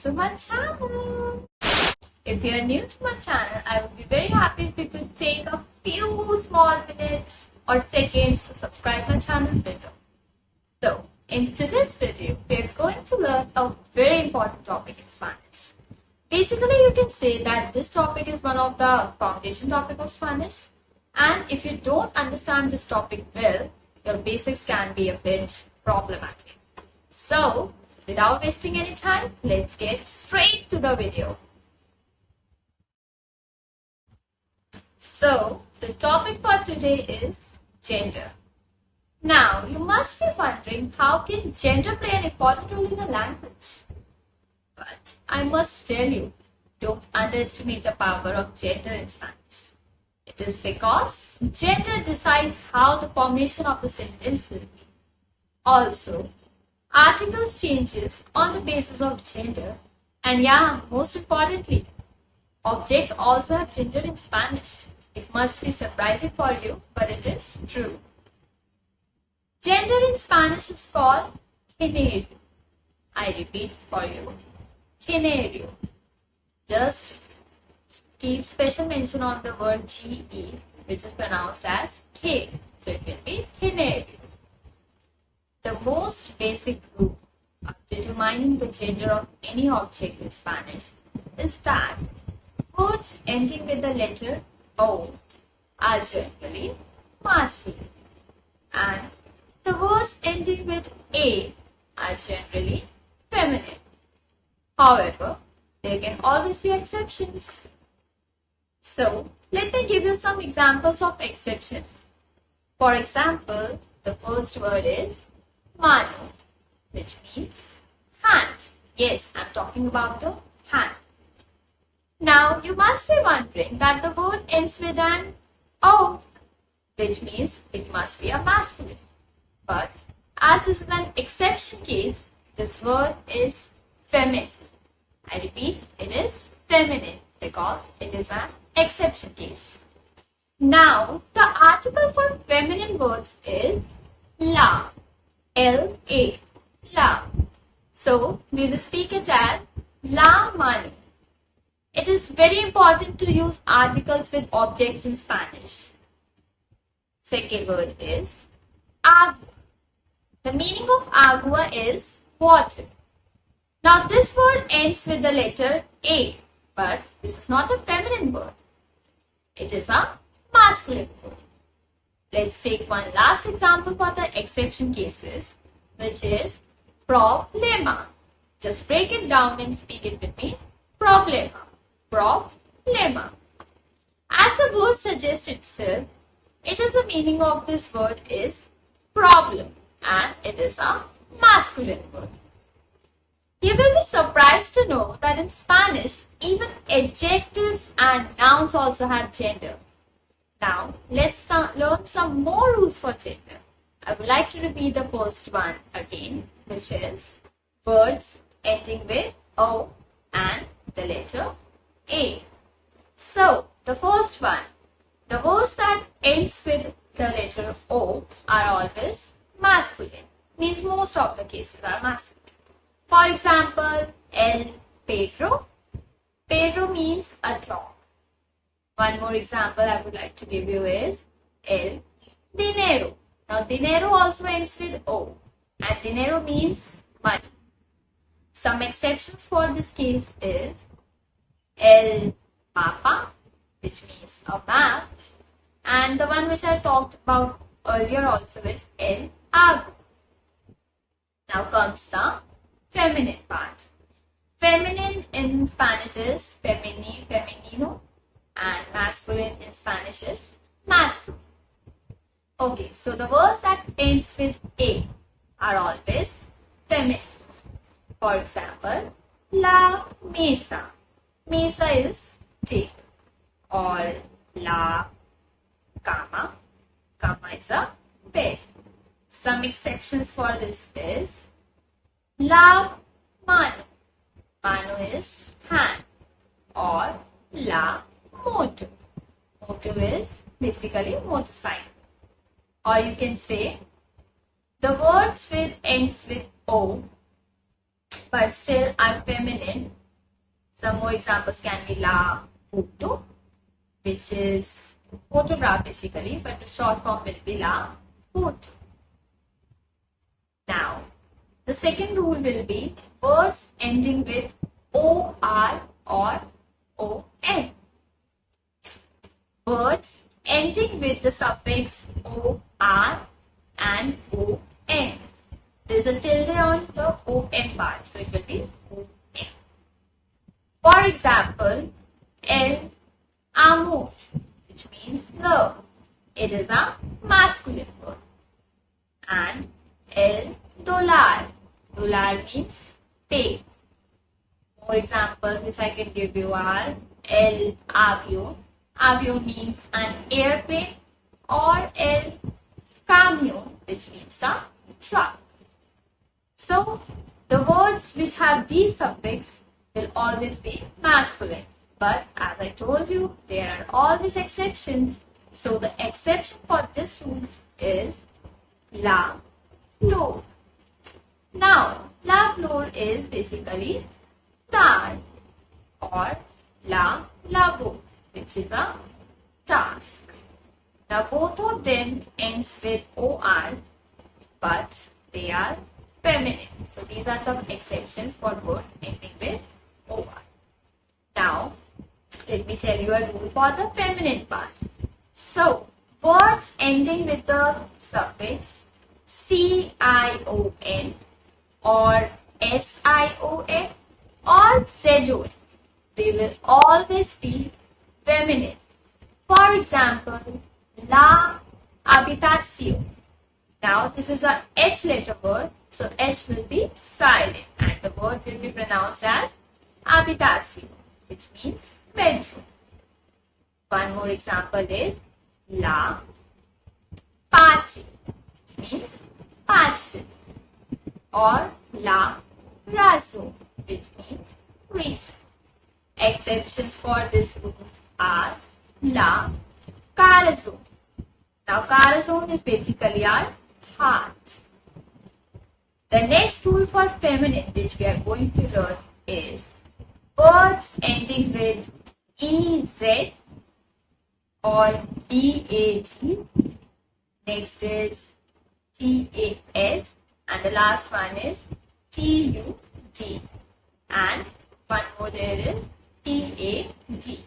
to my channel. If you are new to my channel, I would be very happy if you could take a few small minutes or seconds to subscribe my channel below. So, in today's video, we are going to learn a very important topic in Spanish. Basically, you can say that this topic is one of the foundation topic of Spanish. And if you don't understand this topic well, your basics can be a bit problematic. So, without wasting any time, let's get straight to the video. So, the topic for today is gender. Now, you must be wondering how can gender play an important role in a language? But I must tell you, don't underestimate the power of gender in Spanish. It is because gender decides how the formation of the sentence will be. Also, articles changes on the basis of gender, and yeah, most importantly, objects also have gender in Spanish. It must be surprising for you, but it is true. Gender in Spanish is called género. I repeat for you, género. Just keep special mention on the word GE, which is pronounced as K. So it will be género. The most basic rule of determining the gender of any object in Spanish is that words ending with the letter O are generally masculine, and the words ending with A are generally feminine. However, there can always be exceptions. So, let me give you some examples of exceptions. For example, the first word is mano, which means hand. Yes, I'm talking about the hand. Now, you must be wondering that the word ends with an O, which means it must be a masculine. But as this is an exception case, this word is feminine. I repeat, it is feminine because it is an exception case. Now, the article for feminine words is la, L-A, la. So, we will speak it as la mano. It is very important to use articles with objects in Spanish. Second word is agua. The meaning of agua is water. Now this word ends with the letter A, but this is not a feminine word. It is a masculine word. Let's take one last example for the exception cases, which is problema. Just break it down and speak it with me. Problema. Problema. As the word suggests itself, it is the meaning of this word is problem, and it is a masculine word. You will be surprised to know that in Spanish, even adjectives and nouns also have gender. Now, let's learn some more rules for gender. I would like to repeat the first one again, which is words ending with O and the letter A. So, the first one, the words that ends with the letter O are always masculine. Means most of the cases are masculine. For example, el Pedro. Pedro means a dog. One more example I would like to give you is el dinero. Now, dinero also ends with O, and dinero means money. Some exceptions for this case is el mapa, which means a map, and the one which I talked about earlier also is el agua. Now comes the feminine part. Feminine in Spanish is femini, femenino, and masculine in Spanish is masculine. Okay, so the words that ends with A are always feminine. For example, la mesa. Mesa is table, or la cama. Cama is a bed. Some exceptions for this is la mano. Mano is hand, or la moto. Moto is basically motorcycle. Or you can say the words with ends with O but still I'm feminine. Some more examples can be la photo, which is photograph basically, but the short form will be la photo. Now, the second rule will be words ending with or or on. Words ending with the suffix or and on. There is a tilde on the on part, so it will be on. For example, el amor, which means love. It is a masculine word. And el dólar. Dólar means pay. More examples which I can give you are el avión. Avión means an airplane, or el camión, which means a truck. So, the words which have these suffix will always be masculine. But as I told you, there are always exceptions. So, the exception for this rule is la flor. Now, la flor is basically tar or la labor, which is a task. Now, both of them ends with or, but they are feminine. So, these are some exceptions for words ending with or. Now, let me tell you a rule for the feminine part. So, words ending with the suffix CION or SION or ZON, they will always be feminine. For example, la habitación. Now, this is a H letter word, so H will be silent and the word will be pronounced as habitación, which means bedroom. One more example is la pasión, which means passion, or la razón, which means reason. Exceptions for this rule are la corazón. Now, corazón is basically our heart. The next rule for feminine which we are going to learn is words ending with EZ or DAG. Next is TAS, and the last one is TUD, and one more there is TAD.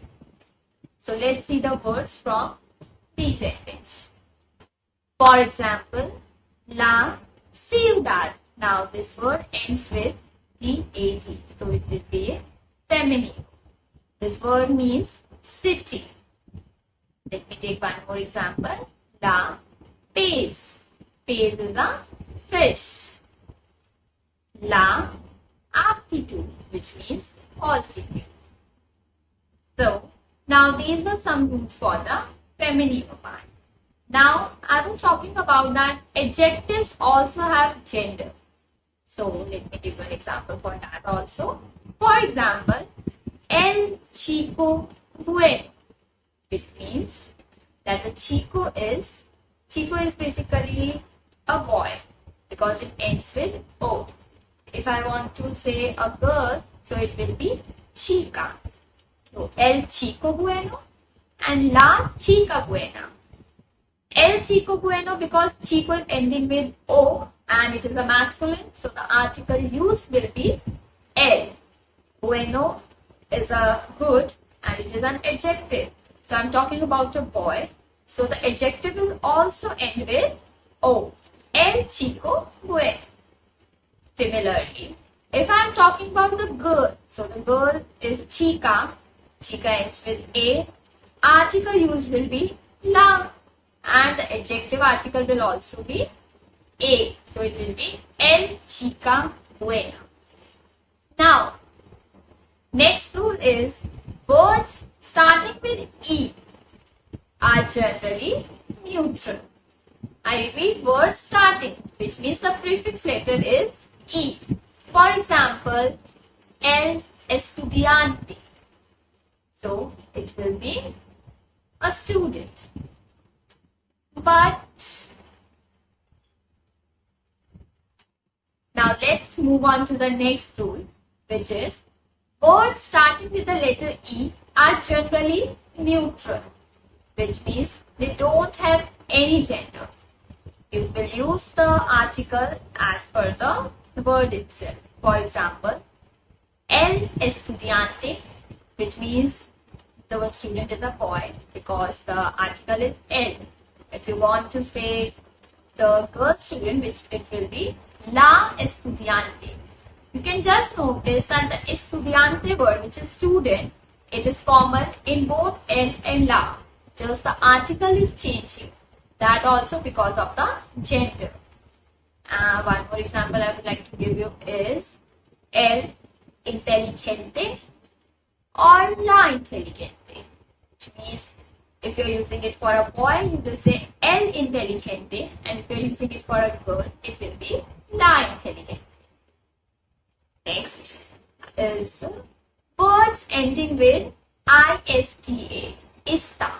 So let's see the words from these endings. For example, la ciudad. Now this word ends with DAD, so it will be feminine. This word means city. Let me take one more example. La pez. Pez is a fish. La aptitud, which means altitude. So, now these were some rules for the feminine part. Now, I was talking about that adjectives also have gender. So, let me give you an example for that also. For example, el chico bueno, which means that the chico is basically a boy because it ends with O. If I want to say a girl, so it will be chica. So, el chico bueno and la chica buena. El chico bueno because chico is ending with O and it is a masculine, so the article used will be el. Bueno is a good and it is an adjective. So I'm talking about a boy. So the adjective will also end with O. El chico bueno. Similarly, if I'm talking about the girl, so the girl is chica. Chica ends with A. Article used will be la. And the adjective article will also be A. So it will be el chica buena. Now, next rule is words starting with E are generally neutral. I repeat, words starting, which means the prefix letter is E. For example, el estudiante. So it will be a student. But now Now let's move on to the next rule, which is words starting with the letter E are generally neutral, which means they don't have any gender. You will use the article as per the word itself. For example, el estudiante, which means the student is a boy because the article is el. If you want to say the girl student, which it will be la estudiante. You can just notice that the estudiante word, which is student, it is common in both el and la. Just the article is changing. That also because of the gender. One more example I would like to give you is el inteligente or la inteligente, which means if you're using it for a boy, you will say el inteligente, and if you're using it for a girl, it will be la inteligente. Next is words ending with ista, ista.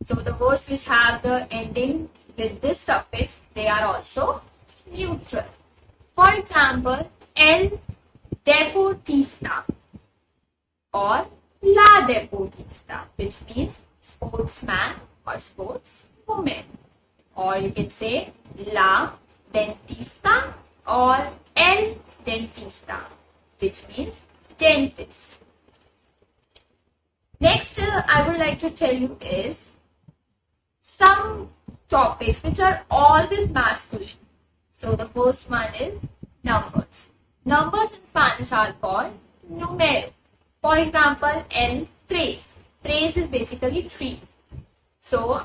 So the words which have the ending with this suffix, they are also neutral. For example, el deportista or la deportista, which means sportsman or sportswoman. Or you can say la dentista or el dentista, which means dentist. Next, I would like to tell you is some topics which are always masculine. So the first one is numbers. Numbers in Spanish are called numero. For example, el tres. Tres is basically 3. So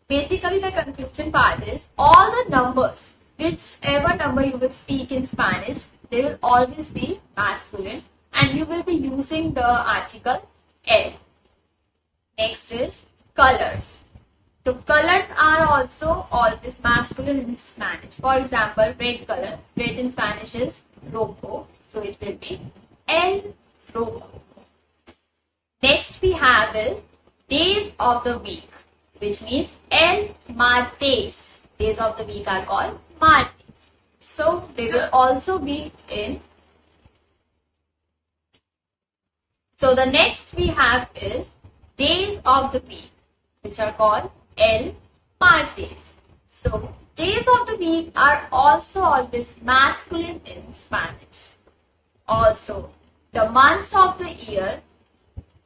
basically the conclusion part is all the numbers, whichever number you will speak in Spanish, they will always be masculine and you will be using the article el. Next is colors. So colors are also always masculine in Spanish. For example, red color. Red in Spanish is rojo. So it will be el rojo. Next we have is days of the week, which means el martes. Days of the week are called martes. So they will also be in. So the next we have is days of the week, which are called el martes. So days of the week are also always masculine in Spanish. Also, the months of the year,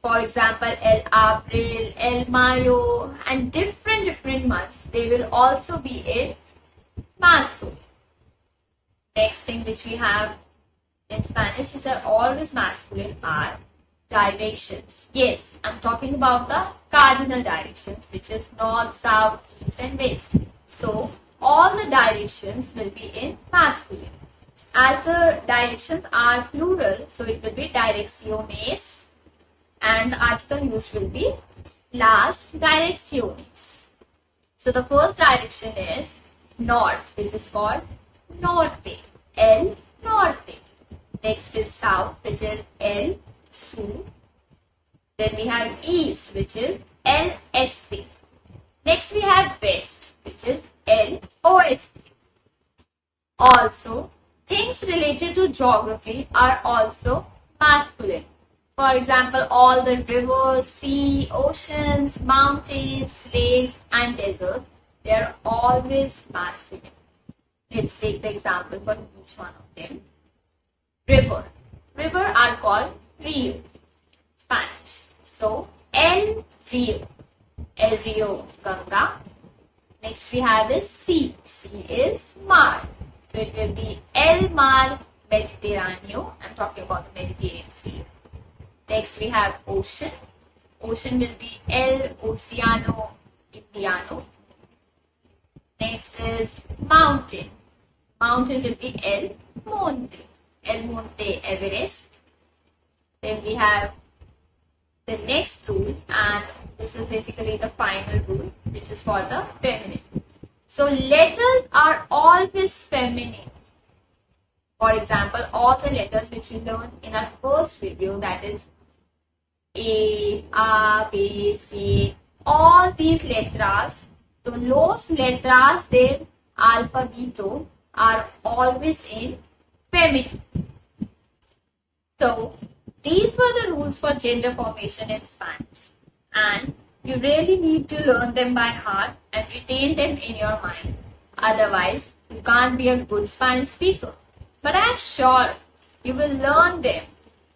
for example, el abril, el mayo, and different months, they will also be in masculine. Next thing which we have in Spanish, which are always masculine, are directions. Yes, I'm talking about the cardinal directions, which is north, south, east, and west. So all the directions will be in masculine. As the directions are plural, so it will be direcciones, and the article used will be las direcciones. So the first direction is north, which is called norte, el norte. Next is south, which is el sur. Then we have east, which is el este. Next we have west, which is el oeste. Also, things related to geography are also masculine. For example, all the rivers, sea, oceans, mountains, lakes, and deserts, they are always masculine. Let's take the example for each one of them. River. River are called rio, Spanish. So, el rio. El rio, Ganga. Next we have is sea. Sea is mar. So it will be el mar Mediterráneo. I'm talking about the Mediterranean Sea. Next we have ocean. Ocean will be el Océano Indiano. Next is mountain. Mountain will be el Monte. El Monte Everest. Then we have the next rule, and this is basically the final rule, which is for the feminine. So letters are always feminine. For example, all the letters which we learned in our first video, that is A, B, C, all these letras, so los letras del alfabeto are always in feminine. So, these were the rules for gender formation in Spanish, and you really need to learn them by heart and retain them in your mind. Otherwise, you can't be a good Spanish speaker. But I am sure you will learn them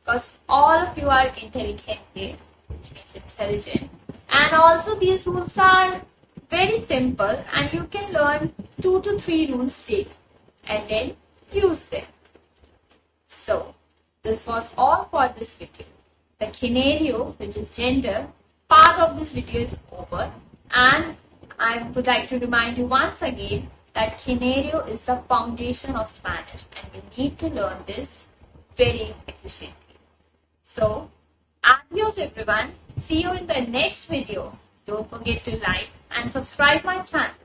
because all of you are inteligente, which means intelligent. And also these rules are very simple and you can learn 2 to 3 rules daily and then use them. So, this was all for this video. The scenario, which is gender, part of this video is over, and I would like to remind you once again that scenario is the foundation of Spanish and we need to learn this very efficiently. So, adios everyone. See you in the next video. Don't forget to like and subscribe my channel.